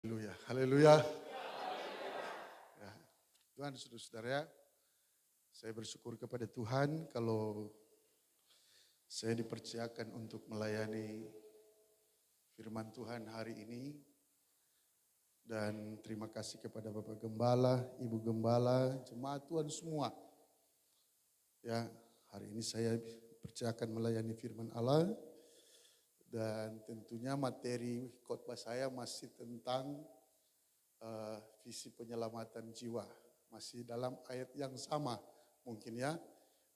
Haleluya, haleluya. Ya, Tuhan, saudara-saudara, saya bersyukur kepada Tuhan kalau saya dipercayakan untuk melayani firman Tuhan hari ini. Dan terima kasih kepada Bapak Gembala, Ibu Gembala, jemaat Tuhan semua. Ya, hari ini saya dipercayakan melayani firman Allah. Dan tentunya materi khotbah saya masih tentang visi penyelamatan jiwa. Masih dalam ayat yang sama mungkin ya.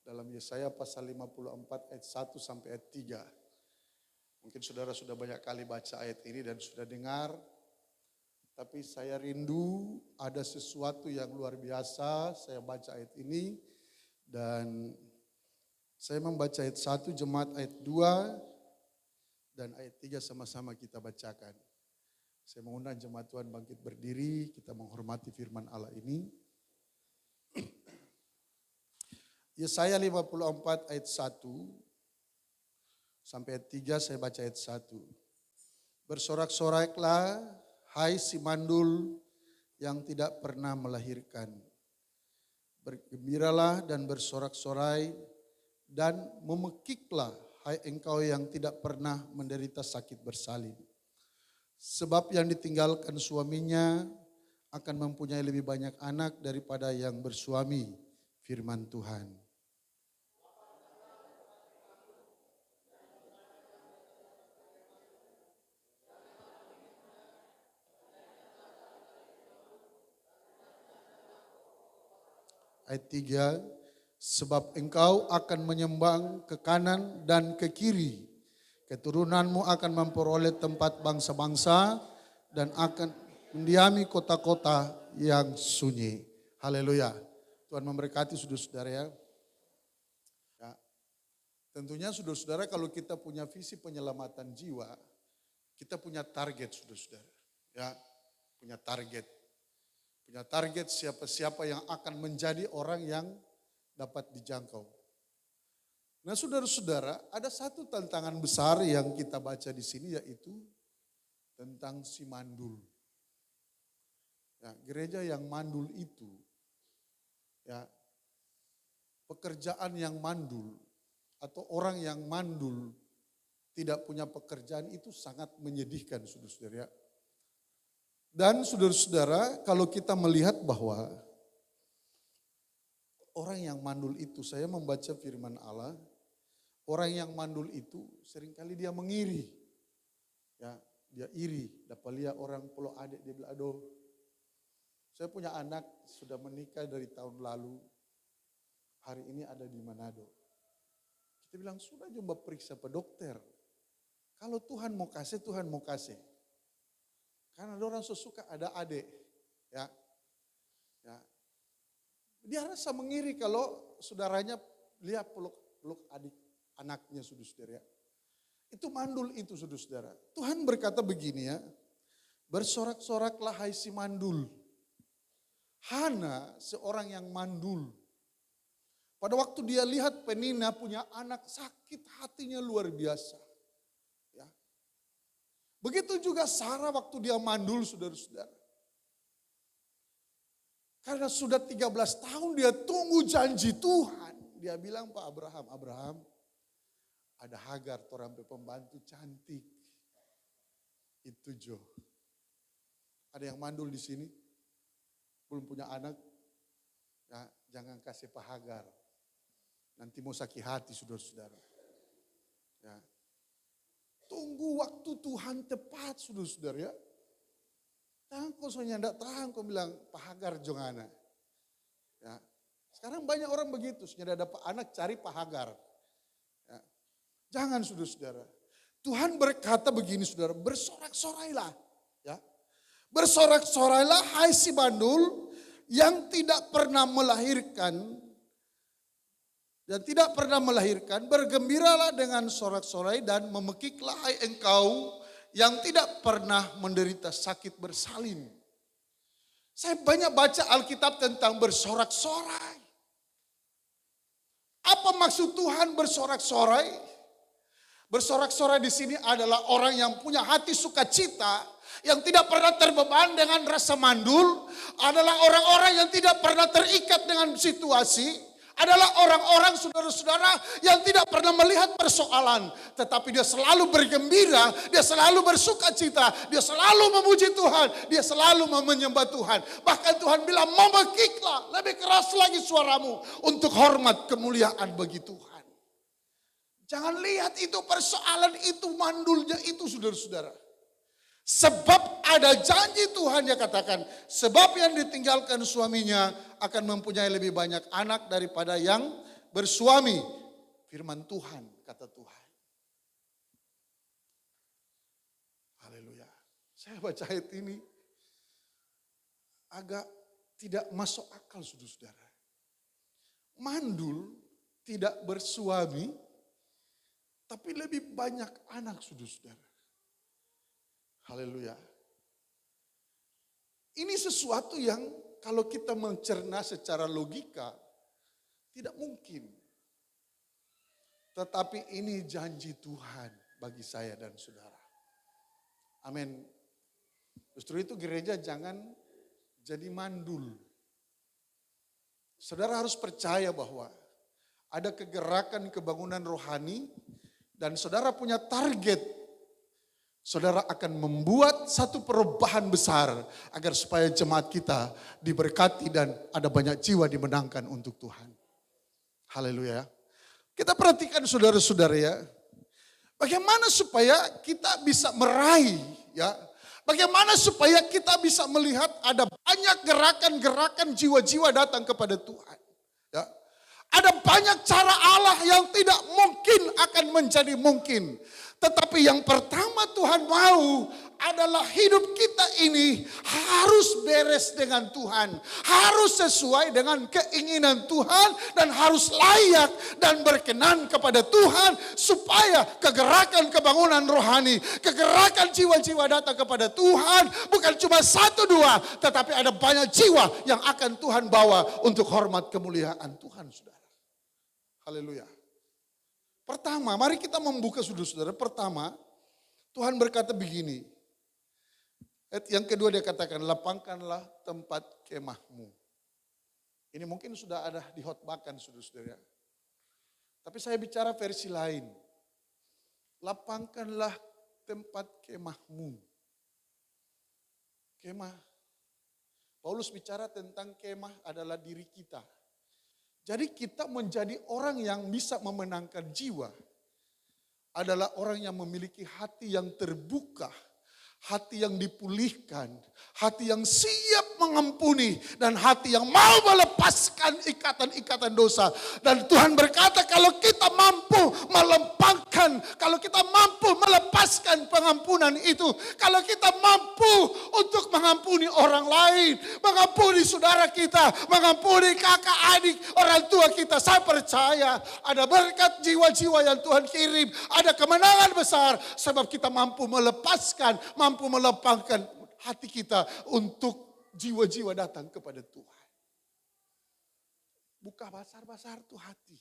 Dalam Yesaya pasal 54 ayat 1 sampai ayat 3. Mungkin saudara sudah banyak kali baca ayat ini dan sudah dengar. Tapi saya rindu ada sesuatu yang luar biasa. Saya baca ayat ini dan saya membaca ayat 1, jemaat ayat 2. Dan ayat 3 sama-sama kita bacakan. Saya mengundang jemaat Tuhan bangkit berdiri, kita menghormati firman Allah ini. Yesaya 54 ayat 1 sampai ayat 3, saya baca ayat 1. Bersorak-soraklah, hai si mandul yang tidak pernah melahirkan. Bergembiralah dan bersorak-sorai dan memekiklah, hai engkau yang tidak pernah menderita sakit bersalin. Sebab yang ditinggalkan suaminya akan mempunyai lebih banyak anak daripada yang bersuami, firman Tuhan. Ayat 3. Sebab engkau akan menyembang ke kanan dan ke kiri. Keturunanmu akan memperoleh tempat bangsa-bangsa dan akan mendiami kota-kota yang sunyi. Haleluya. Tuhan memberkati saudara-saudara ya. Tentunya saudara-saudara kalau kita punya visi penyelamatan jiwa, kita punya target saudara-saudara. Ya, punya target. Punya target siapa-siapa yang akan menjadi orang yang dapat dijangkau. Nah saudara-saudara, ada satu tantangan besar yang kita baca di sini yaitu tentang si mandul. Ya, gereja yang mandul itu, ya, pekerjaan yang mandul atau orang yang mandul tidak punya pekerjaan itu sangat menyedihkan saudara-saudara. Dan saudara-saudara, kalau kita melihat bahwa orang yang mandul itu, saya membaca firman Allah, orang yang mandul itu seringkali dia mengiri. Ya, dia iri, dapat lihat orang pulau adik, dia bilang, aduh, saya punya anak sudah menikah dari tahun lalu, hari ini ada di Manado. Kita bilang, sudah coba periksa ke dokter. Kalau Tuhan mau kasih, Tuhan mau kasih. Karena ada orang sesuka ada adik. Ya, ya. Dia rasa mengiri kalau saudaranya lihat peluk adik anaknya saudara-saudara. Itu mandul itu saudara-saudara. Tuhan berkata begini ya. Bersorak-soraklah hai si mandul. Hana seorang yang mandul. Pada waktu dia lihat Penina punya anak sakit hatinya luar biasa. Ya. Begitu juga Sarah waktu dia mandul saudara-saudara. Karena sudah 13 tahun dia tunggu janji Tuhan. Dia bilang Pak Abraham, ada Hagar, orang pembantu cantik. Itu Jo. Ada yang mandul di sini, belum punya anak, ya, jangan kasih Pak Hagar. Nanti mau sakit hati saudara-saudara. Ya. Tunggu waktu Tuhan tepat saudara-saudara ya. Tahan kosongnya enggak tahan, kau bilang Pak Hagar jongana. Ya. Sekarang banyak orang begitu, sudah dapat anak cari Pak Hagar. Ya. Jangan saudara-saudara. Tuhan berkata begini saudara, bersorak-sorailah. Ya. Bersorak-sorailah hai si mandul yang tidak pernah melahirkan. Dan tidak pernah melahirkan, bergembiralah dengan sorak-sorai dan memekiklah hai engkau yang tidak pernah menderita sakit bersalin. Saya banyak baca Alkitab tentang bersorak-sorai. Apa maksud Tuhan bersorak-sorai? Bersorak-sorai di sini adalah orang yang punya hati sukacita yang tidak pernah terbeban dengan rasa mandul, adalah orang-orang yang tidak pernah terikat dengan situasi, adalah orang-orang saudara-saudara yang tidak pernah melihat persoalan. Tetapi dia selalu bergembira, dia selalu bersuka cita, dia selalu memuji Tuhan, dia selalu menyembah Tuhan. Bahkan Tuhan bilang, membekiklah, lebih keras lagi suaramu untuk hormat kemuliaan bagi Tuhan. Jangan lihat itu persoalan itu, mandulnya itu saudara-saudara. Sebab ada janji Tuhan, dia katakan, sebab yang ditinggalkan suaminya akan mempunyai lebih banyak anak daripada yang bersuami. Firman Tuhan, kata Tuhan. Haleluya. Saya baca ayat ini agak tidak masuk akal saudara-saudara. Mandul tidak bersuami tapi lebih banyak anak saudara-saudara. Haleluya. Ini sesuatu yang kalau kita mencerna secara logika tidak mungkin. Tetapi ini janji Tuhan bagi saya dan saudara. Amin. Justru itu gereja jangan jadi mandul. Saudara harus percaya bahwa ada kegerakan kebangunan rohani dan saudara punya target. Saudara akan membuat satu perubahan besar agar supaya jemaat kita diberkati dan ada banyak jiwa dimenangkan untuk Tuhan. Haleluya. Kita perhatikan saudara-saudara ya. Bagaimana supaya kita bisa meraih ya. Bagaimana supaya kita bisa melihat ada banyak gerakan-gerakan jiwa-jiwa datang kepada Tuhan. Ya. Ada banyak cara Allah yang tidak mungkin akan menjadi mungkin. Tetapi yang pertama Tuhan mau adalah hidup kita ini harus beres dengan Tuhan. Harus sesuai dengan keinginan Tuhan dan harus layak dan berkenan kepada Tuhan. Supaya kegerakan kebangunan rohani, kegerakan jiwa-jiwa datang kepada Tuhan. Bukan cuma satu dua, tetapi ada banyak jiwa yang akan Tuhan bawa untuk hormat kemuliaan Tuhan, saudara. Haleluya. Pertama, mari kita membuka saudara-saudara. Pertama, Tuhan berkata begini. Yang kedua dia katakan, lapangkanlah tempat kemahmu. Ini mungkin sudah ada dihotbahkan saudara-saudara. Tapi saya bicara versi lain. Lapangkanlah tempat kemahmu. Kemah. Paulus bicara tentang kemah adalah diri kita. Jadi kita menjadi orang yang bisa memenangkan jiwa adalah orang yang memiliki hati yang terbuka, hati yang dipulihkan, hati yang siap mengampuni, dan hati yang mau melepaskan ikatan-ikatan dosa. Dan Tuhan berkata kalau kita mampu melempangkan, kalau kita mampu melepaskan pengampunan itu, kalau kita mampu untuk mengampuni orang lain, mengampuni saudara kita, mengampuni kakak adik, orang tua kita, saya percaya ada berkat jiwa-jiwa yang Tuhan kirim, ada kemenangan besar sebab kita mampu melepaskan, mampu melempangkan hati kita untuk jiwa-jiwa datang kepada Tuhan. Buka basar-basar tuh hati.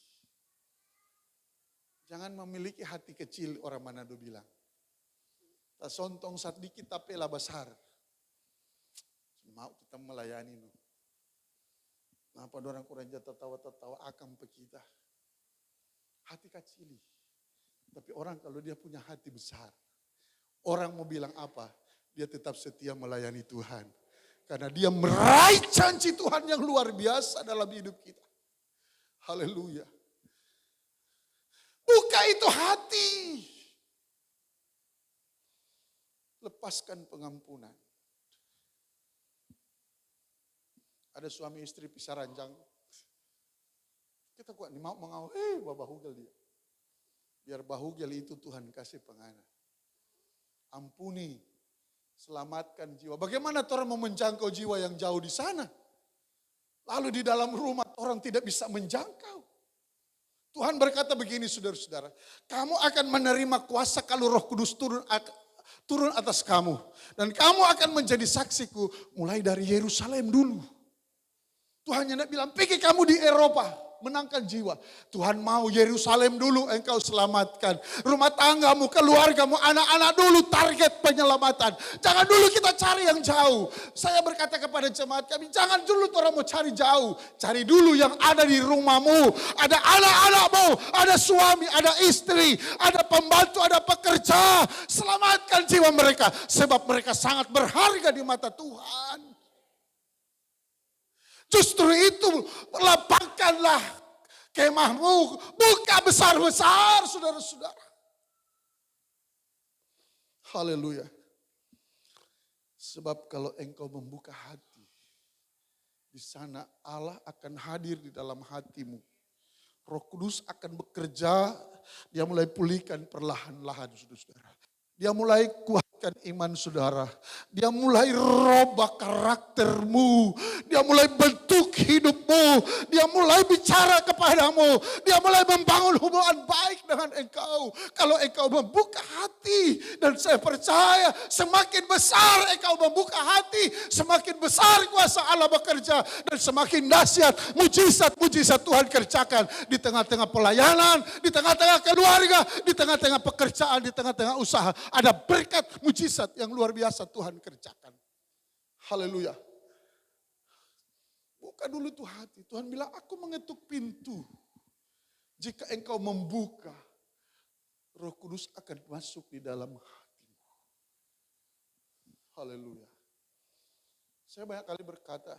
Jangan memiliki hati kecil, orang Manado bilang. Tak sontong sedikit tapi lah besar. Mau kita melayani. Kenapa orang kurang tertawa-tertawa akan pe kita. Hati kecil. Tapi orang kalau dia punya hati besar. Orang mau bilang apa, dia tetap setia melayani Tuhan. Karena dia meraih janji Tuhan yang luar biasa dalam hidup kita. Haleluya. Buka itu hati. Lepaskan pengampunan. Ada suami istri pisah ranjang. Kita kuat nih mau mengawal, bahugel dia. Biar bahugel itu Tuhan kasih pengana. Ampuni, selamatkan jiwa. Bagaimana orang mau menjangkau jiwa yang jauh di sana? Lalu di dalam rumah orang tidak bisa menjangkau. Tuhan berkata begini saudara-saudara. Kamu akan menerima kuasa kalau Roh Kudus turun atas kamu. Dan kamu akan menjadi saksiku mulai dari Yerusalem dulu. Tuhan tidak bilang, pergi kamu di Eropa. menangkan jiwa. Tuhan mau Yerusalem dulu engkau selamatkan. Rumah tanggamu, keluargamu, anak-anak dulu target penyelamatan. Jangan dulu kita cari yang jauh. Saya berkata kepada jemaat kami, jangan dulu orang mau cari jauh. Cari dulu yang ada di rumahmu. Ada anak-anakmu, ada suami, ada istri, ada pembantu, ada pekerja. Selamatkan jiwa mereka. Sebab mereka sangat berharga di mata Tuhan. Justru itu lapangkanlah kemahmu. Buka besar-besar saudara-saudara. Haleluya. Sebab kalau engkau membuka hati, di sana Allah akan hadir di dalam hatimu. Roh Kudus akan bekerja, dia mulai pulihkan perlahan-lahan saudara-saudara. Dia mulai kuatkan iman saudara. Dia mulai robah karaktermu. Dia mulai bentuk hidupmu. Dia mulai bicara kepadamu. Dia mulai membangun hubungan baik dengan engkau. Kalau engkau membuka hati. Dan saya percaya semakin besar engkau membuka hati. Semakin besar kuasa Allah bekerja. Dan semakin dahsyat mujizat-mujizat Tuhan kerjakan. Di tengah-tengah pelayanan. Di tengah-tengah keluarga. Di tengah-tengah pekerjaan. Di tengah-tengah usaha. Ada berkat mujizat yang luar biasa Tuhan kerjakan. Haleluya. Buka dulu tuh hati. Tuhan bilang, aku mengetuk pintu. Jika engkau membuka, Roh Kudus akan masuk di dalam hatimu. Haleluya. Saya banyak kali berkata,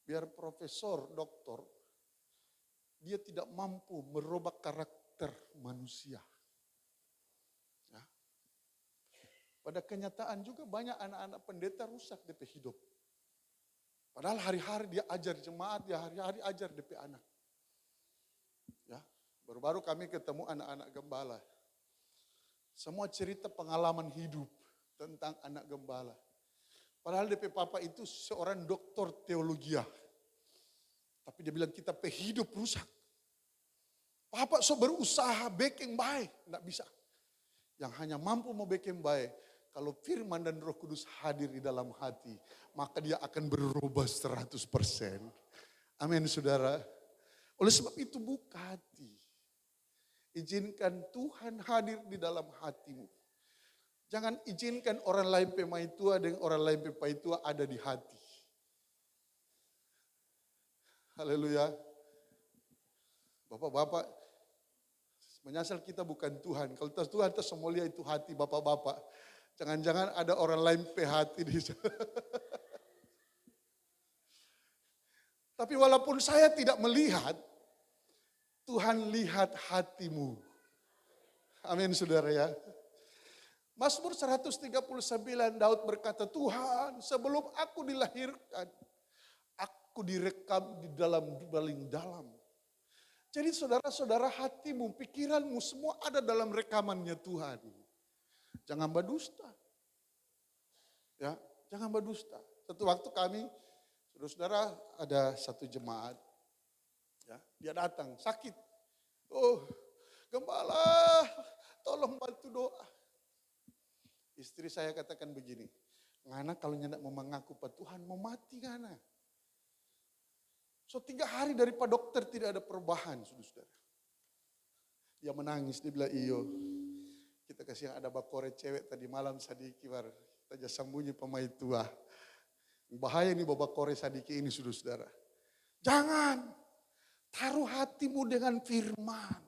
biar profesor, doktor, dia tidak mampu merubah karakter manusia. Pada kenyataan juga banyak anak-anak pendeta rusak DP hidup. Padahal hari-hari dia ajar jemaat, dia hari-hari ajar DP anak. Ya, baru-baru kami ketemu anak-anak gembala. Semua cerita pengalaman hidup tentang anak gembala. Padahal DP papa itu seorang doktor teologi. Tapi dia bilang kita hidup rusak. Papa so berusaha baking baik, enggak bisa. Yang hanya mampu mau baking baik. Kalau firman dan Roh Kudus hadir di dalam hati, maka dia akan berubah 100%. Amin saudara. Oleh sebab itu buka hati. Izinkan Tuhan hadir di dalam hatimu. Jangan izinkan orang lain pemaitua dengan orang lain pemaitua ada di hati. Haleluya. Bapak-bapak, menyasar kita bukan Tuhan. Kalau Tuhan itu semulia itu hati bapak-bapak. Jangan-jangan ada orang lain hati di sana. Tapi walaupun saya tidak melihat, Tuhan lihat hatimu. Amin saudara ya. Mazmur 139 Daud berkata, Tuhan sebelum aku dilahirkan, aku direkam di dalam paling dalam. Jadi saudara-saudara hatimu, pikiranmu semua ada dalam rekamannya Tuhan. Jangan berdusta. Ya, jangan berdusta. Satu waktu kami, saudara-saudara ada satu jemaat. Ya, dia datang sakit. Oh, gembala, tolong bantu doa. Istri saya katakan begini, ngana kalau nyendak mau mengaku Pak Tuhan mau mati ngana. So 3 hari dari Pak dokter tidak ada perubahan, saudara-saudara. Dia menangis, dia bilang iyo. Kita kasih ada bakore cewek tadi malam sadiki baru. Kita sambunyi pemain tua. Bahaya nih bakore sadiki ini saudara-saudara. Jangan. Taruh hatimu dengan firman.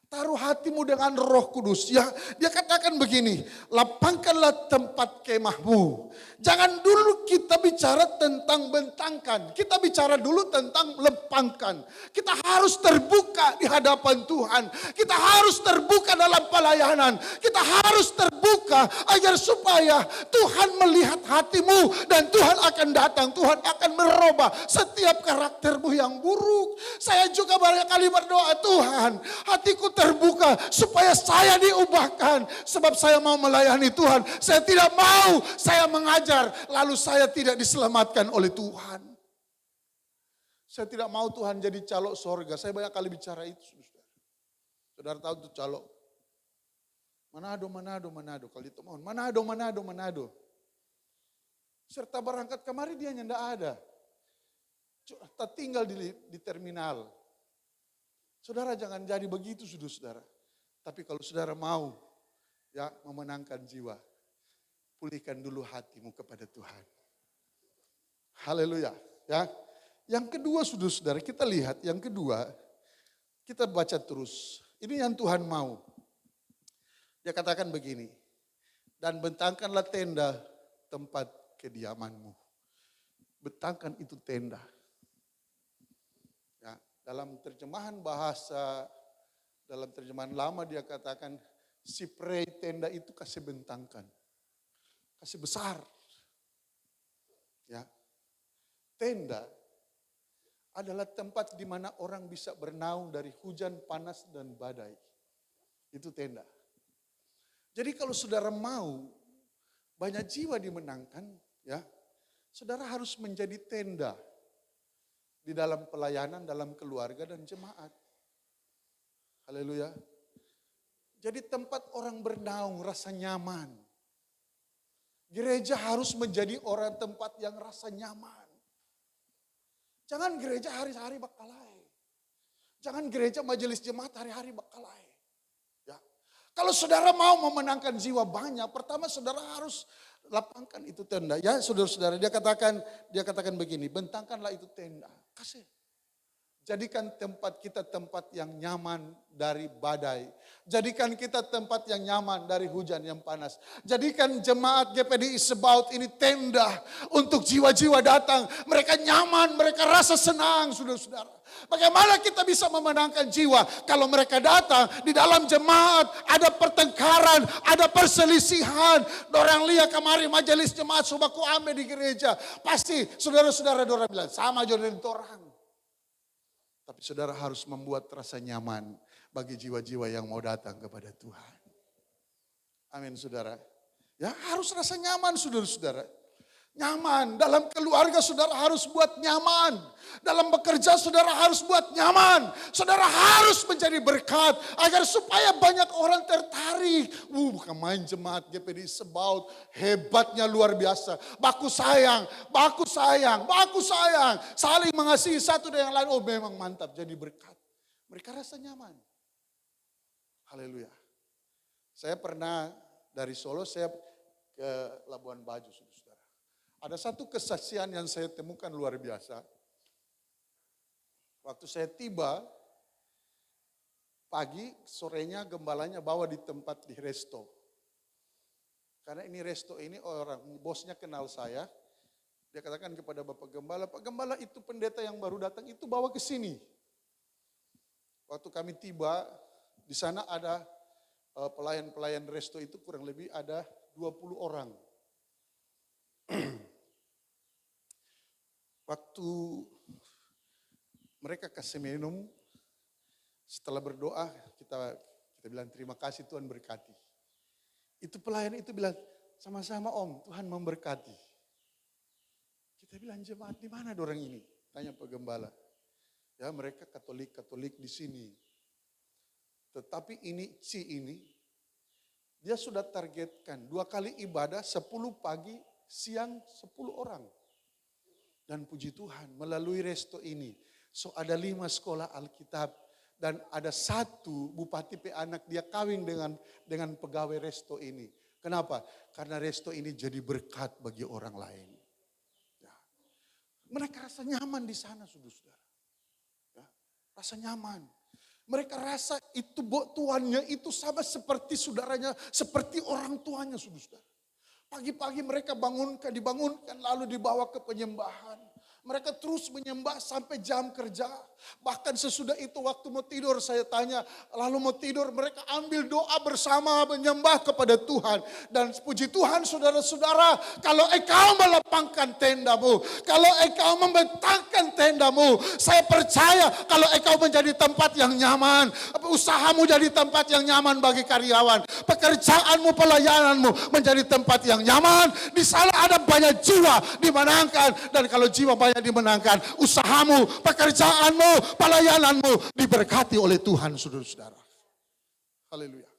Taruh hatimu dengan Roh Kudus. Ya, dia katakan begini, lapangkanlah tempat kemahmu. Jangan dulu kita bicara tentang bentangkan. Kita bicara dulu tentang lempangkan. Kita harus terbuka di hadapan Tuhan. Kita harus terbuka dalam pelayanan. Kita harus terbuka agar supaya Tuhan melihat hatimu. Dan Tuhan akan datang. Tuhan akan merubah setiap karaktermu yang buruk. Saya juga banyak kali berdoa, Tuhan hatiku terbuka supaya saya diubahkan. Sebab saya mau melayani Tuhan. Saya tidak mau saya mengajar lalu saya tidak diselamatkan oleh Tuhan. Saya tidak mau Tuhan jadi calok sorga. Saya banyak kali bicara itu. Saudara tahu itu calok. Manado. Kalau itu mohon. Manado. Serta berangkat kemari dia nyendak ada. Tak tinggal di terminal. Saudara jangan jadi begitu saudara. Tapi kalau saudara mau ya memenangkan jiwa, pulihkan dulu hatimu kepada Tuhan. Haleluya. Ya. Yang kedua saudara, kita lihat yang kedua, kita baca terus. Ini yang Tuhan mau. Dia katakan begini, dan bentangkanlah tenda tempat kediamanmu. Bentangkan itu tenda. Ya, dalam terjemahan bahasa, dalam terjemahan lama dia katakan, si prei tenda itu kasih bentangkan. Kasih besar. Ya. Tenda adalah tempat di mana orang bisa bernaung dari hujan, panas, dan badai. Itu tenda. Jadi kalau saudara mau banyak jiwa dimenangkan, ya, saudara harus menjadi tenda di dalam pelayanan, dalam keluarga dan jemaat. Haleluya. Jadi tempat orang bernaung rasa nyaman. Gereja harus menjadi orang tempat yang rasa nyaman. Jangan gereja hari-hari bakalai. Jangan gereja majelis jemaat hari-hari bakalai. Ya. Kalau saudara mau memenangkan jiwa banyak, pertama saudara harus lapangkan itu tenda. Ya saudara-saudara, dia katakan begini, bentangkanlah itu tenda. Kasih. Jadikan tempat kita tempat yang nyaman dari badai. Jadikan kita tempat yang nyaman dari hujan yang panas. Jadikan jemaat GPDI Sebaut ini tenda untuk jiwa-jiwa datang. Mereka nyaman, mereka rasa senang, saudara-saudara. Bagaimana kita bisa memenangkan jiwa kalau mereka datang di dalam jemaat ada pertengkaran, ada perselisihan. Dorang lihat kemarin majelis jemaat sobaku ame di gereja. Pasti saudara-saudara dorang bilang sama jodoh orang. Tapi saudara harus membuat rasa nyaman bagi jiwa-jiwa yang mau datang kepada Tuhan. Amin saudara. Ya harus rasa nyaman saudara-saudara. Nyaman. Dalam keluarga saudara harus buat nyaman. Dalam bekerja saudara harus buat nyaman. Saudara harus menjadi berkat. Agar supaya banyak orang tertarik. Bukan main jemaat GPDI Sebaut. Hebatnya luar biasa. Baku sayang. Saling mengasihi satu dengan yang lain. Oh memang mantap jadi berkat. Mereka rasa nyaman. Haleluya. Saya pernah dari Solo saya ke Labuan Bajo saudara. Ada satu kesaksian yang saya temukan luar biasa. Waktu saya tiba, pagi, sorenya gembalanya bawa di tempat di resto. Karena ini resto ini orang, bosnya kenal saya. Dia katakan kepada Bapak Gembala, Pak Gembala itu pendeta yang baru datang itu bawa ke sini. Waktu kami tiba, di sana ada pelayan-pelayan resto itu kurang lebih ada 20 orang. Waktu mereka kasih minum, setelah berdoa kita bilang terima kasih Tuhan berkati. Itu pelayan itu bilang sama-sama Om Tuhan memberkati. Kita bilang jemaat di mana dorang ini? Tanya Pak Gembala. Ya mereka Katolik di sini. Tetapi ini dia sudah targetkan 2 kali ibadah 10 pagi siang 10 orang. Dan puji Tuhan melalui resto ini. So ada 5 sekolah Alkitab. Dan ada 1 bupati anak dia kawin dengan pegawai resto ini. Kenapa? Karena resto ini jadi berkat bagi orang lain. Ya. Mereka rasa nyaman di sana saudara-saudara. Ya. Rasa nyaman. Mereka rasa itu tuannya itu sama seperti saudaranya, seperti orang tuanya saudara-saudara. Pagi-pagi mereka dibangunkan lalu dibawa ke penyembahan. Mereka terus menyembah sampai jam kerja. Bahkan sesudah itu waktu mau tidur saya tanya. Lalu mau tidur mereka ambil doa bersama menyembah kepada Tuhan. Dan puji Tuhan saudara-saudara. Kalau engkau melapangkan tendamu. Kalau engkau membentangkan tendamu. Saya percaya kalau engkau menjadi tempat yang nyaman. Usahamu jadi tempat yang nyaman bagi karyawan. Pekerjaanmu, pelayananmu menjadi tempat yang nyaman. Di sana ada banyak jiwa dimenangkan. Dan kalau jiwa banyak dimenangkan, usahamu, pekerjaanmu, pelayananmu diberkati oleh Tuhan, saudara-saudara. Haleluya.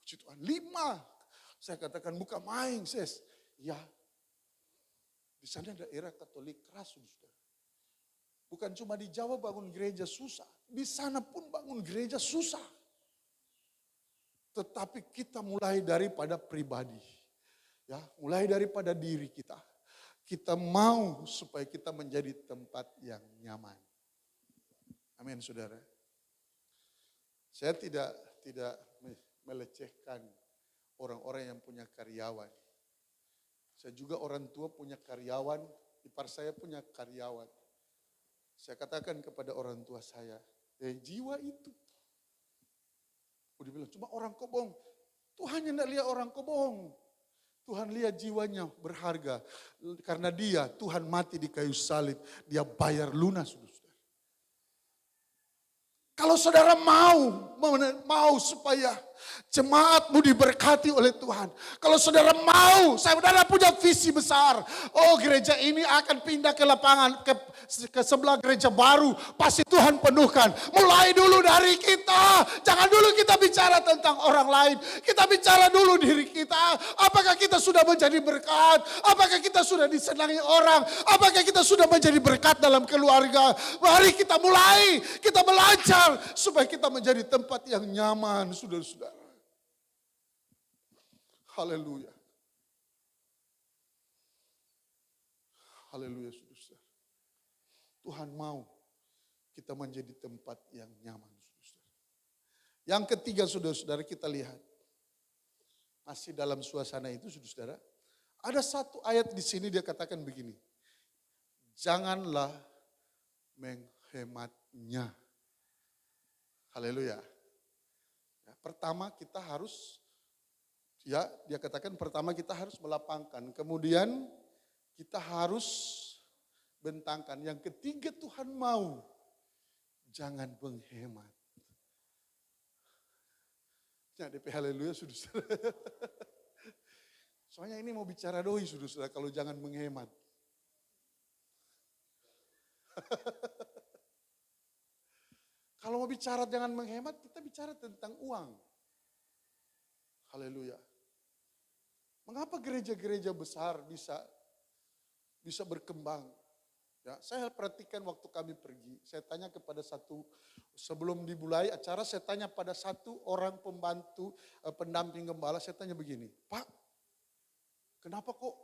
Puji Tuhan. 5. Saya katakan bukan main, ses. Ya. Di sana daerah Katolik keras, saudara. Bukan cuma di Jawa bangun gereja susah. Di sana pun bangun gereja susah. Tetapi kita mulai daripada pribadi. Ya, mulai daripada diri kita. Kita mau supaya kita menjadi tempat yang nyaman. Amin, saudara. Saya tidak melecehkan orang-orang yang punya karyawan. Saya juga orang tua punya karyawan, ipar saya punya karyawan. Saya katakan kepada orang tua saya, jiwa itu. Dia bilang, cuma orang kok bohong. Tuhan yang tidak lihat orang kok bohong. Tuhan lihat jiwanya berharga. Karena dia, Tuhan mati di kayu salib. Dia bayar lunas. Kalau saudara mau supaya jemaatmu diberkati oleh Tuhan. Kalau saudara mau, saudara punya visi besar. Oh, gereja ini akan pindah ke lapangan, ke sebelah gereja baru. Pasti Tuhan penuhkan. Mulai dulu dari kita. Jangan dulu kita bicara tentang orang lain. Kita bicara dulu diri kita. Apakah kita sudah menjadi berkat? Apakah kita sudah disenangi orang? Apakah kita sudah menjadi berkat dalam keluarga? Mari kita mulai. Kita belajar supaya kita menjadi tempat yang nyaman, saudara-saudara. Haleluya. Haleluya, saudara-saudara. Tuhan mau kita menjadi tempat yang nyaman, saudara-saudara. Yang ketiga, saudara-saudara, kita lihat. Masih dalam suasana itu, saudara-saudara. Ada satu ayat di sini dia katakan begini. Janganlah menghematnya. Haleluya. Ya, pertama kita harus, dia katakan pertama kita harus melapangkan. Kemudian kita harus bentangkan. Yang ketiga Tuhan mau, jangan menghemat. Ya, DP haleluya, saudara. Soalnya ini mau bicara doi, saudara, kalau jangan menghemat. Kalau mau bicara jangan menghemat, kita bicara tentang uang. Haleluya. Mengapa gereja-gereja besar bisa berkembang? Ya, saya perhatikan waktu kami pergi, saya tanya kepada sebelum dimulai acara, saya tanya pada satu orang pembantu, pendamping gembala, saya tanya begini, Pak, kenapa kok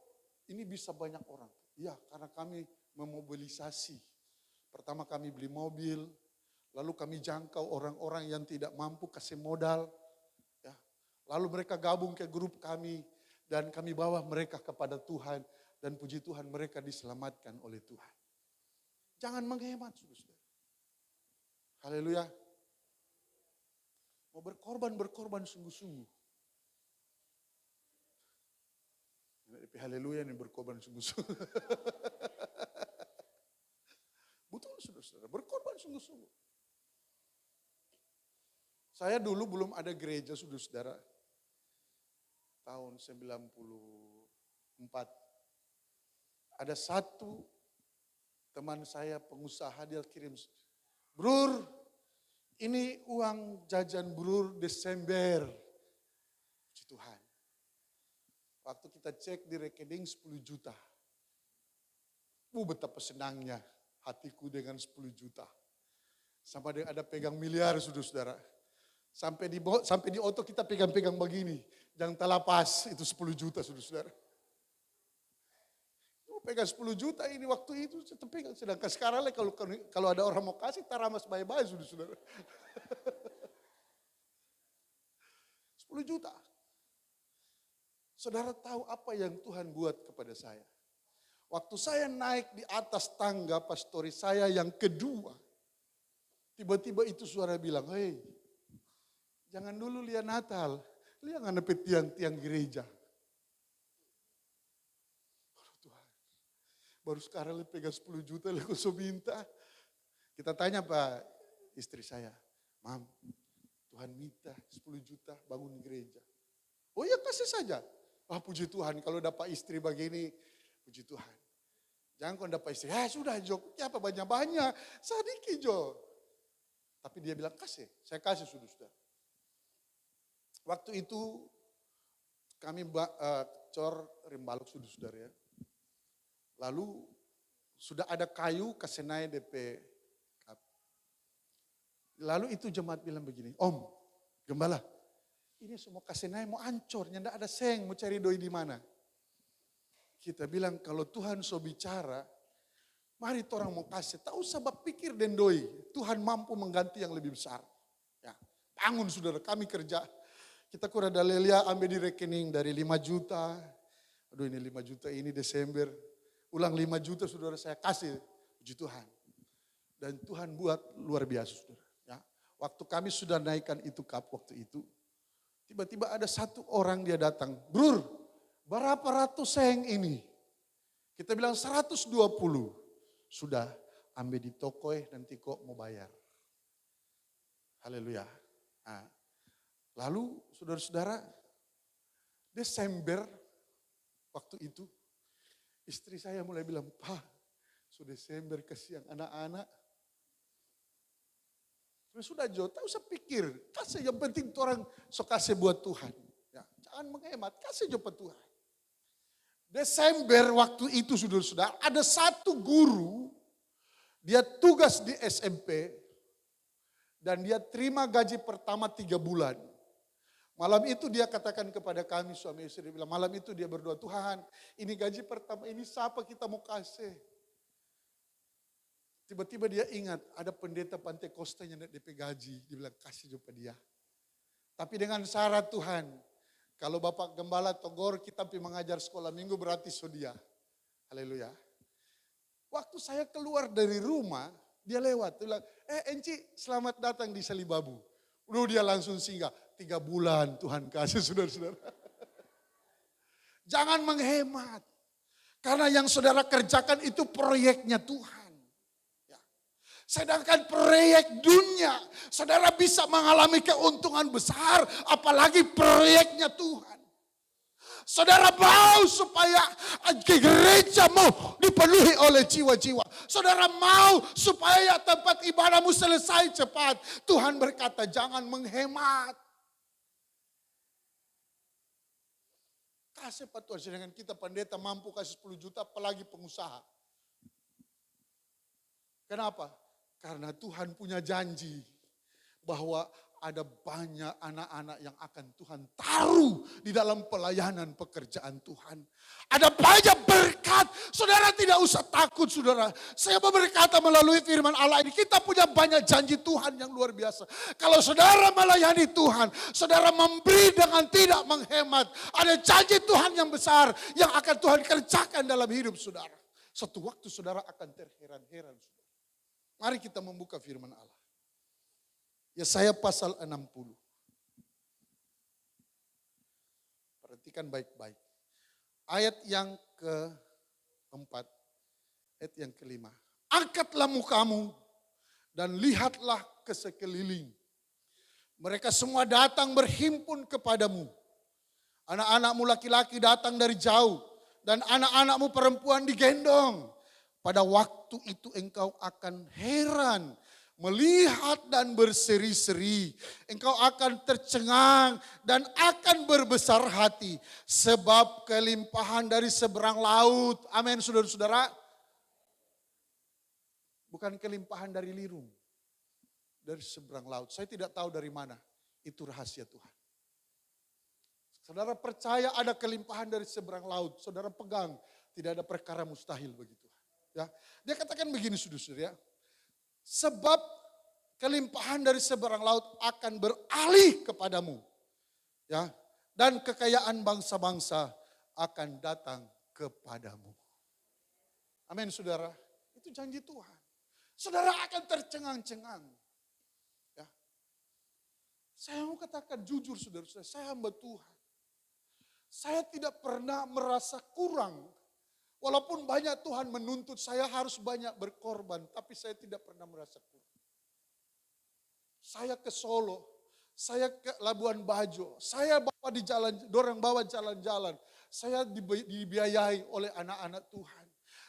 ini bisa banyak orang? Ya, karena kami memobilisasi. Pertama kami beli mobil, lalu kami jangkau orang-orang yang tidak mampu kasih modal. Ya. Lalu mereka gabung ke grup kami dan kami bawa mereka kepada Tuhan. Dan puji Tuhan mereka diselamatkan oleh Tuhan. Jangan menghemat, saudara. Haleluya. Mau berkorban sungguh-sungguh. Haleluya nih, berkorban sungguh-sungguh. Betul, saudara, berkorban sungguh-sungguh. Saya dulu belum ada gereja, saudara. Tahun 94. Ada satu teman saya pengusaha, dia kirim, Brur, ini uang jajan Brur Desember. Puji Tuhan. Waktu kita cek di rekening 10 juta. Betapa senangnya hatiku dengan 10 juta. Sampai ada pegang miliar, saudara. Sampai di otot kita pegang-pegang begini. Yang talapas itu 10 juta, saudara. Pegang 10 juta ini waktu itu saya pegang. Sedangkan sekarang kalau ada orang mau kasih, taramas baik-baik, saudara. 10 juta. Saudara tahu apa yang Tuhan buat kepada saya? Waktu saya naik di atas tangga pastori saya yang kedua, tiba-tiba itu suara bilang, hei, jangan dulu lihat Natal, lihat ngadep tiang-tiang gereja. Tuhan, baru sekarang pegang 10 juta, aku so minta. Kita tanya Pak, istri saya, Mam, Tuhan minta 10 juta bangun gereja. Oh ya kasih saja. Puji Tuhan, kalau dapat istri begini, puji Tuhan. Jangan kau dapat istri, sudah Jo, ya apa banyak-banyak, sedikit Jo. Tapi dia bilang kasih, saya kasih sudah. Waktu itu kami cor rimbaluk saudara ya. Lalu Sudah ada kayu, kasih naik DP. Lalu itu jemaat bilang begini, Om, gembala, ini semua kasih naik mau hancur, tidak ada seng, mau cari doi di mana? Kita bilang kalau Tuhan so bicara, mari orang mau kasih, tak usah berpikir den doi, Tuhan mampu mengganti yang lebih besar. Ya, bangun saudara, kami kerja, kita kurang dalelia ambil di rekening dari 5 juta, aduh ini 5 juta ini Desember, ulang 5 juta saudara saya kasih, puji Tuhan. Dan Tuhan buat luar biasa saudara. Waktu kami sudah naikkan itu cup waktu itu, tiba-tiba ada satu orang dia datang, Brur, berapa ratus seng ini? Kita bilang 120. Sudah, ambil di toko nanti kok mau bayar. Haleluya. Nah, lalu saudara-saudara, Desember waktu itu, istri saya mulai bilang, Pak, sudah Desember kasihan anak-anak. Sudah Jo, tak usah pikir, kasih yang penting itu orang so kasih buat Tuhan. Ya, jangan menghemat, kasih jo buat Tuhan. Desember waktu itu saudara-saudara, ada satu guru, dia tugas di SMP, dan dia terima gaji pertama 3 bulan. Malam itu dia katakan kepada kami suami istri, dia bilang malam itu dia berdoa, Tuhan ini gaji pertama ini siapa kita mau kasih. Tiba-tiba dia ingat ada pendeta Pantai Kosta yang DP gaji. Dia bilang kasih juga dia. Tapi dengan syarat Tuhan. Kalau Bapak Gembala Togor kita pergi mengajar sekolah minggu berarti so dia. Haleluya. Waktu saya keluar dari rumah. Dia lewat. Dia bilang Enci selamat datang di Salibabu. Udah dia langsung singgah. 3 bulan Tuhan kasih saudara-saudara. Jangan menghemat. Karena yang saudara kerjakan itu proyeknya Tuhan. Sedangkan proyek dunia, saudara bisa mengalami keuntungan besar, apalagi proyeknya Tuhan. Saudara mau supaya gerejamu dipenuhi oleh jiwa-jiwa. Saudara mau supaya tempat ibadahmu selesai cepat. Tuhan berkata jangan menghemat. Kasih Pak Tuhan, sedangkan kita pendeta mampu kasih 10 juta, apalagi pengusaha. Kenapa? Karena Tuhan punya janji bahwa ada banyak anak-anak yang akan Tuhan taruh di dalam pelayanan pekerjaan Tuhan. Ada banyak berkat, saudara tidak usah takut saudara. Saya mau berkata melalui firman Allah ini, kita punya banyak janji Tuhan yang luar biasa. Kalau saudara melayani Tuhan, saudara memberi dengan tidak menghemat. Ada janji Tuhan yang besar yang akan Tuhan kerjakan dalam hidup saudara. Suatu waktu saudara akan terheran-heran saudara. Mari kita membuka firman Allah. Yesaya pasal 60. Perhatikan baik-baik. Ayat yang keempat, ayat yang kelima. Angkatlah mukamu dan lihatlah ke sekeliling. Mereka semua datang berhimpun kepadamu. Anak-anakmu laki-laki datang dari jauh dan anak-anakmu perempuan digendong. Pada waktu itu engkau akan heran, melihat dan berseri-seri. Engkau akan tercengang dan akan berbesar hati. Sebab kelimpahan dari seberang laut. Amin saudara-saudara. Bukan kelimpahan dari lirung. Dari seberang laut. Saya tidak tahu dari mana. Itu rahasia Tuhan. Saudara percaya ada kelimpahan dari seberang laut. Saudara pegang. Tidak ada perkara mustahil bagi Tuhan. Ya, dia katakan begini saudara-saudara, sebab kelimpahan dari seberang laut akan beralih kepadamu, ya, dan kekayaan bangsa-bangsa akan datang kepadamu. Amin saudara, itu janji Tuhan. Saudara akan tercengang-cengang. Ya. Saya mau katakan jujur saudara-saudara, saya hamba Tuhan. Saya tidak pernah merasa kurang. Walaupun banyak Tuhan menuntut saya harus banyak berkorban, tapi saya tidak pernah merasa kurang. Saya ke Solo, saya ke Labuan Bajo, saya bawa di jalan, dorang bawa jalan-jalan. Saya dibiayai oleh anak-anak Tuhan.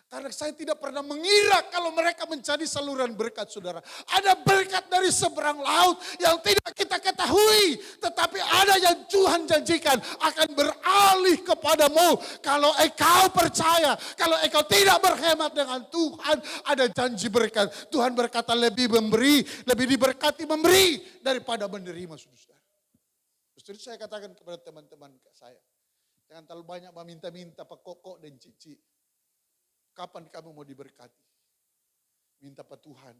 Karena saya tidak pernah mengira kalau mereka menjadi saluran berkat, saudara. Ada berkat dari seberang laut yang tidak kita ketahui. Tetapi ada yang Tuhan janjikan akan beralih kepadamu. Kalau engkau percaya, kalau engkau tidak berhemat dengan Tuhan, ada janji berkat. Tuhan berkata lebih memberi, lebih diberkati memberi daripada menerima, saudara. Justru saya katakan kepada teman-teman saya, jangan terlalu banyak meminta-minta Pak Koko dan Cici. Kapan kamu mau diberkati? Minta pada Tuhan.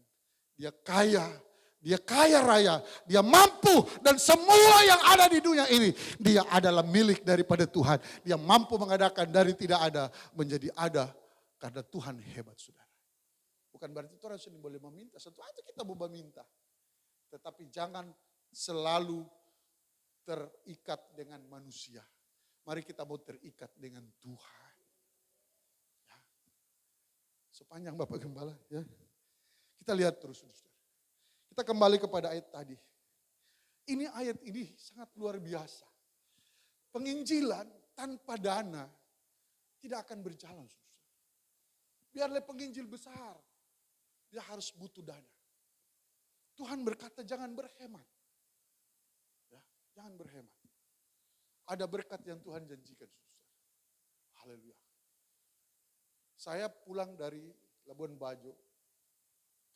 Dia kaya raya, dia mampu dan semua yang ada di dunia ini, dia adalah milik daripada Tuhan. Dia mampu mengadakan dari tidak ada menjadi ada karena Tuhan hebat, saudara. Bukan berarti orang sendiri boleh meminta, sesuatu kita mau meminta. Tetapi jangan selalu terikat dengan manusia. Mari kita mau terikat dengan Tuhan. Sepanjang Bapak Gembala, ya. Kita lihat terus, saudara. Kita kembali kepada ayat tadi. Ini ayat ini sangat luar biasa. Penginjilan tanpa dana tidak akan berjalan, saudara. Biarlah penginjil besar, dia harus butuh dana. Tuhan berkata jangan berhemat. Ya, jangan berhemat. Ada berkat yang Tuhan janjikan, saudara. Haleluya. Saya pulang dari Labuan Bajo,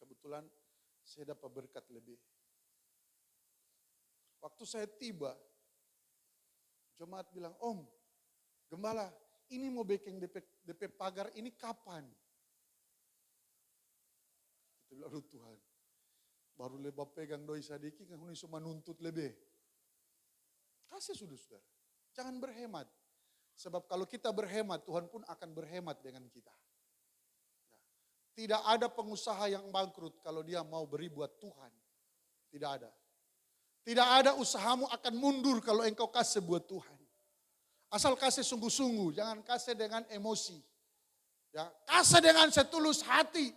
kebetulan saya dapat berkat lebih. Waktu saya tiba, jemaat bilang, Om, Gembala, ini mau bikin DP pagar ini kapan? Kita bilang, aduh Tuhan, baru lebih pegang doi sadiki, kan ini cuma nuntut lebih. Kasih saudara, jangan berhemat. Sebab kalau kita berhemat, Tuhan pun akan berhemat dengan kita. Tidak ada pengusaha yang bangkrut kalau dia mau beri buat Tuhan. Tidak ada. Tidak ada usahamu akan mundur kalau engkau kasih buat Tuhan. Asal kasih sungguh-sungguh, jangan kasih dengan emosi. Ya, kasih dengan setulus hati.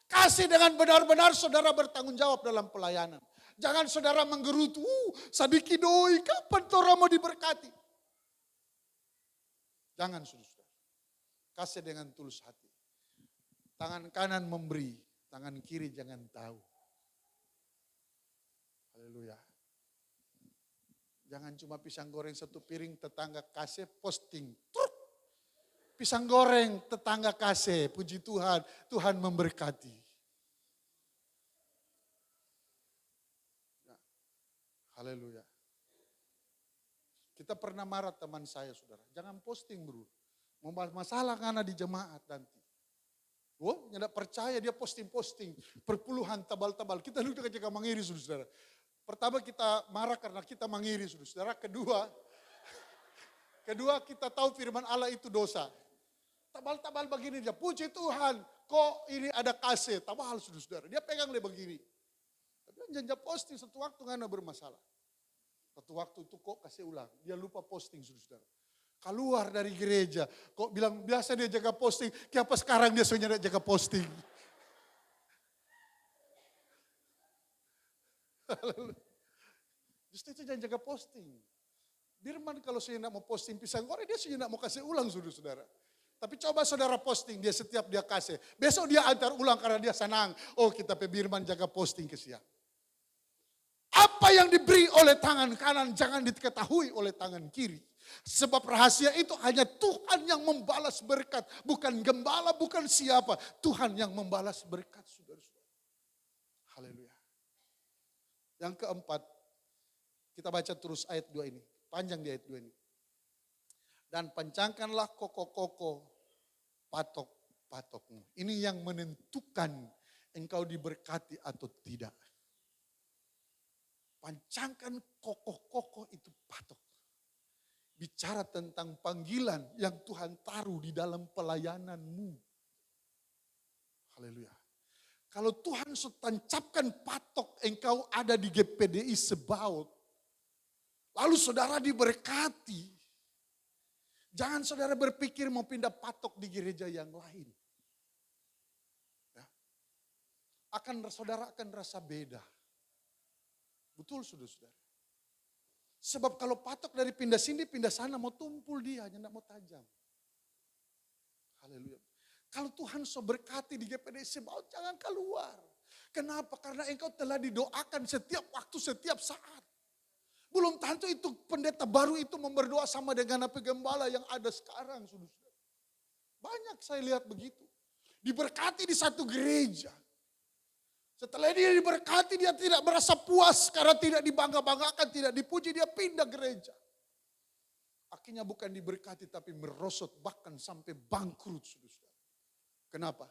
Kasih dengan benar-benar saudara bertanggung jawab dalam pelayanan. Jangan saudara menggerutu, sadiki doi, kapan saudara mau diberkati? Jangan saudara. Kasih dengan tulus hati. Tangan kanan memberi, tangan kiri jangan tahu. Haleluya. Jangan cuma pisang goreng satu piring, tetangga kasih posting. Truk. Pisang goreng, tetangga kasih, puji Tuhan, Tuhan memberkati. Ya. Haleluya. Kita pernah marah teman saya, saudara. Jangan posting bro. Mau masalah karena di jemaat nanti. Oh, tidak percaya dia posting-posting. Perpuluhan tabal-tabal. Kita dulu jaga mengiri, saudara. Pertama kita marah karena kita mengiri, saudara. Kedua kita tahu firman Allah itu dosa. Tabal-tabal begini dia. Puji Tuhan, kok ini ada kasih. Tabal, saudara. Dia pegang dia begini. Tapi jangan posting satu waktu karena bermasalah. Satu waktu itu kok kasih ulang. Dia lupa posting, saudara. Keluar dari gereja, kok bilang biasa dia jaga posting, kenapa sekarang dia sudah jaga posting? Justru itu jangan jaga posting. Birman kalau saya tidak mau posting pisang goreng, dia sudah tidak mau kasih ulang saudara. Tapi coba saudara posting, dia setiap dia kasih. Besok dia antar ulang karena dia senang. Oh kita Birman jaga posting ke siang. Apa yang diberi oleh tangan kanan jangan diketahui oleh tangan kiri. Sebab rahasia itu hanya Tuhan yang membalas berkat. Bukan gembala, bukan siapa. Tuhan yang membalas berkat, saudara-saudara. Haleluya. Yang keempat, kita baca terus ayat 2 ini. Panjang di ayat 2 ini. Dan pancangkanlah koko-koko patok-patokmu. Ini yang menentukan engkau diberkati atau tidak. Pancangkan kokoh-kokoh itu patok. Bicara tentang panggilan yang Tuhan taruh di dalam pelayananmu. Haleluya. Kalau Tuhan tancapkan patok engkau ada di GPDI Sebaut. Lalu saudara diberkati. Jangan saudara berpikir mau pindah patok di gereja yang lain. Ya. Saudara akan rasa beda. Betul saudara-saudara. Sebab kalau patok dari pindah sini, pindah sana mau tumpul dia, hanya tidak mau tajam. Haleluya. Kalau Tuhan so berkati di GPD Sebaut, jangan keluar. Kenapa? Karena engkau telah didoakan setiap waktu, setiap saat. Belum tentu itu pendeta baru itu berdoa sama dengan apa gembala yang ada sekarang. Saudara. Banyak saya lihat begitu. Diberkati di satu gereja. Setelah dia diberkati, dia tidak merasa puas karena tidak dibangga-banggakan, tidak dipuji, dia pindah gereja. Akhirnya bukan diberkati tapi merosot bahkan sampai bangkrut. Saudara. Kenapa?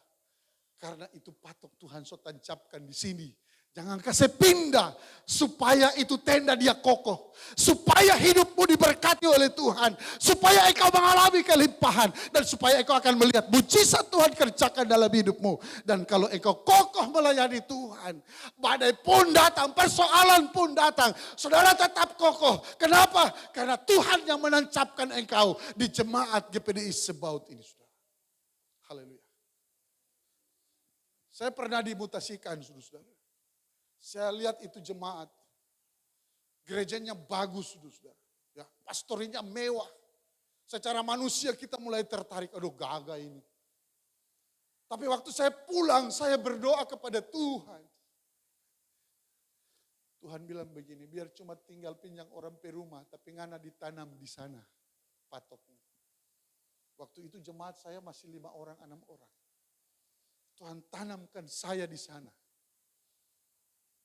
Karena itu patok Tuhan so tancapkan di sini. Jangan kasih pindah supaya itu tenda dia kokoh. Supaya hidupmu diberkati oleh Tuhan. Supaya engkau mengalami kelimpahan. Dan supaya engkau akan melihat mujizat Tuhan kerjakan dalam hidupmu. Dan kalau engkau kokoh melayani Tuhan. Badai pun datang, persoalan pun datang. Saudara tetap kokoh. Kenapa? Karena Tuhan yang menancapkan engkau di jemaat GPDI Sebaut ini. Saudara. Haleluya. Saya pernah dimutasikan, saudara. Saya lihat itu jemaat. Gerejanya bagus, saudara. Ya, pastorinya mewah. Secara manusia kita mulai tertarik, aduh gagah ini. Tapi waktu saya pulang, saya berdoa kepada Tuhan. Tuhan bilang begini, biar cuma tinggal pinjang orang perumah, tapi ngana ditanam di sana patoknya. Waktu itu jemaat saya masih 5 orang, 6 orang. Tuhan tanamkan saya di sana.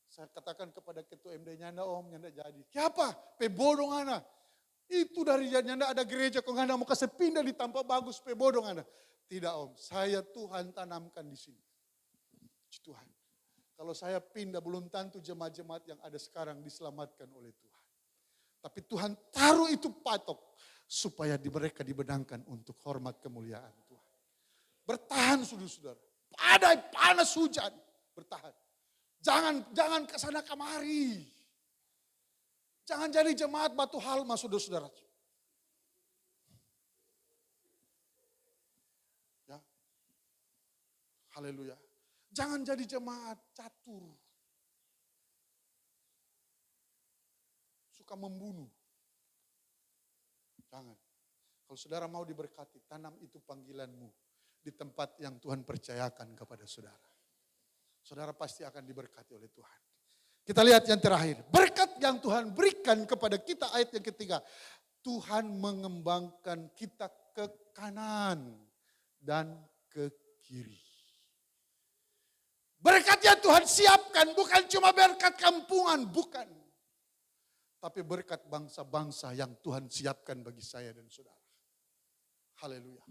Saya katakan kepada ketua MD Nyanda, om Nyanda jadi. Siapa? Pebodong ana. Itu dari Nyanda ada gereja, kok Nyanda mau kasih pindah di tampak bagus, pebodong ana. Tidak om, saya Tuhan tanamkan di sini. Tuhan. Kalau saya pindah belum tentu jemaat-jemaat yang ada sekarang diselamatkan oleh Tuhan. Tapi Tuhan taruh itu patok supaya mereka dibenangkan untuk hormat kemuliaan Tuhan. Bertahan saudara-saudara. Badai panas hujan, bertahan. Jangan ke sana kemari. Jangan jadi jemaat batu halma saudara-saudara. Ya. Haleluya. Jangan jadi jemaat catur. Suka membunuh. Jangan. Kalau saudara mau diberkati, tanam itu panggilanmu di tempat yang Tuhan percayakan kepada saudara. Saudara pasti akan diberkati oleh Tuhan. Kita lihat yang terakhir. Berkat yang Tuhan berikan kepada kita ayat yang ketiga. Tuhan mengembangkan kita ke kanan dan ke kiri. Berkat yang Tuhan siapkan bukan cuma berkat kampungan, bukan. Tapi berkat bangsa-bangsa yang Tuhan siapkan bagi saya dan saudara. Haleluya.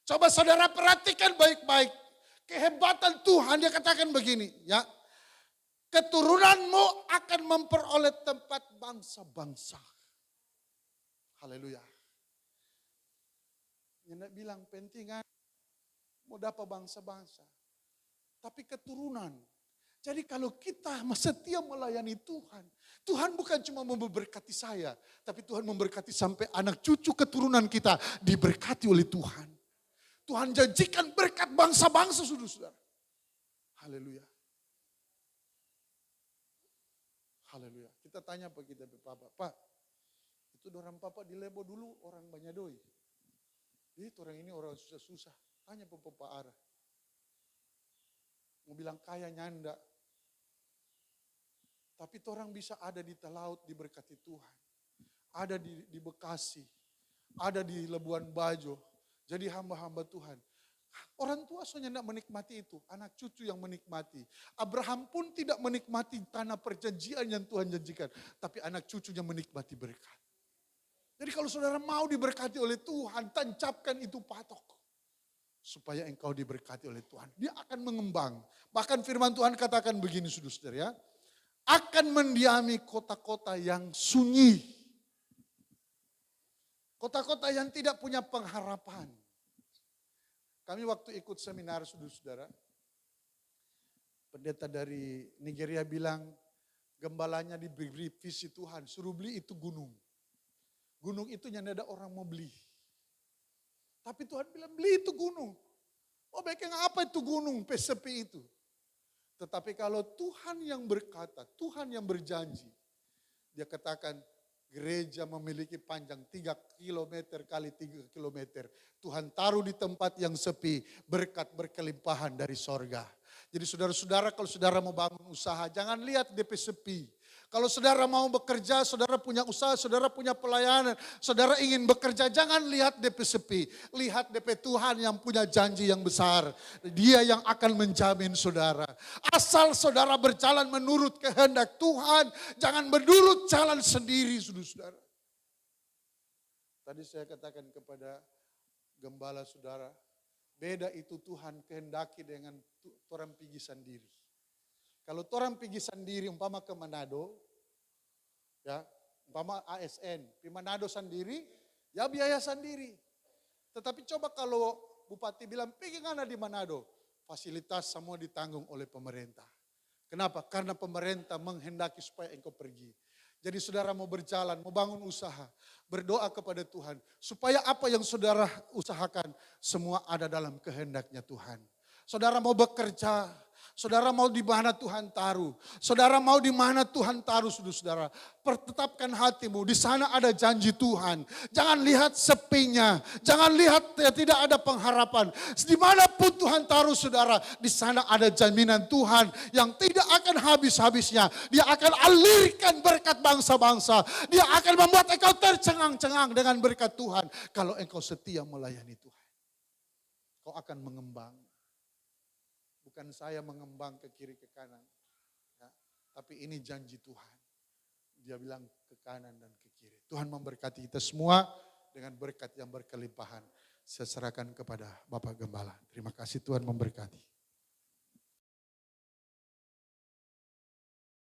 Coba saudara perhatikan baik-baik. Kehebatan Tuhan, dia katakan begini, ya. Keturunanmu akan memperoleh tempat bangsa-bangsa. Haleluya. Yang bilang pentingan mau dapat bangsa-bangsa. Tapi keturunan. Jadi kalau kita setia melayani Tuhan. Tuhan bukan cuma memberkati saya. Tapi Tuhan memberkati sampai anak cucu keturunan kita diberkati oleh Tuhan. Tuhan janjikan berkat bangsa-bangsa saudara-saudara. Haleluya. Haleluya. Kita tanya apa kita Papa, Pak, itu orang Papa di Lebo dulu orang Banyadoi. Itu orang ini orang susah-susah. Tanya Papa Arah. Mau bilang kaya nyanda. Tapi orang bisa ada di Talaut diberkati Tuhan. Ada di Bekasi. Ada di Labuan Bajo. Jadi hamba-hamba Tuhan. Orang tua soalnya tidak menikmati itu. Anak cucu yang menikmati. Abraham pun tidak menikmati tanah perjanjian yang Tuhan janjikan. Tapi anak cucunya menikmati berkat. Jadi kalau saudara mau diberkati oleh Tuhan, tancapkan itu patok. Supaya engkau diberkati oleh Tuhan. Dia akan mengembang. Bahkan firman Tuhan katakan begini saudara ya. Akan mendiami kota-kota yang sunyi. Kota-kota yang tidak punya pengharapan. Kami waktu ikut seminar saudara-saudara, pendeta dari Nigeria bilang, gembalanya diberi visi Tuhan, suruh beli itu gunung. Gunung itu yang ada orang mau beli. Tapi Tuhan bilang beli itu gunung. Oh baiknya apa itu gunung, sepi itu. Tetapi kalau Tuhan yang berkata, Tuhan yang berjanji, dia katakan Gereja memiliki panjang 3 kilometer kali 3 kilometer. Tuhan taruh di tempat yang sepi, berkat berkelimpahan dari sorga. Jadi saudara-saudara, kalau saudara mau bangun usaha, jangan lihat DP sepi. Kalau saudara mau bekerja, saudara punya usaha, saudara punya pelayanan, saudara ingin bekerja, jangan lihat DP sepi. Lihat DP Tuhan yang punya janji yang besar. Dia yang akan menjamin saudara. Asal saudara berjalan menurut kehendak Tuhan, jangan menurut jalan sendiri, saudara. Tadi saya katakan kepada gembala saudara, beda itu Tuhan kehendaki dengan orang pergi sendiri. Kalau orang pergi sendiri umpama ke Manado, ya, umpama ASN, di Manado sendiri, ya biaya sendiri. Tetapi coba kalau bupati bilang, pergi ngana di Manado, fasilitas semua ditanggung oleh pemerintah. Kenapa? Karena pemerintah menghendaki supaya engkau pergi. Jadi saudara mau berjalan, mau bangun usaha, berdoa kepada Tuhan. Supaya apa yang saudara usahakan, semua ada dalam kehendaknya Tuhan. Saudara mau bekerja, saudara mau di mana Tuhan taruh. Saudara mau di mana Tuhan taruh, saudara. Pertetapkan hatimu, di sana ada janji Tuhan. Jangan lihat sepinya, jangan lihat tidak ada pengharapan. Dimanapun Tuhan taruh saudara, di sana ada jaminan Tuhan yang tidak akan habis-habisnya. Dia akan alirkan berkat bangsa-bangsa. Dia akan membuat engkau tercengang-cengang dengan berkat Tuhan. Kalau engkau setia melayani Tuhan, kau akan mengembang. Bukan saya mengembang ke kiri ke kanan. Ya, tapi ini janji Tuhan. Dia bilang ke kanan dan ke kiri. Tuhan memberkati kita semua dengan berkat yang berkelimpahan. Saya serahkan kepada Bapak Gembala. Terima kasih, Tuhan memberkati.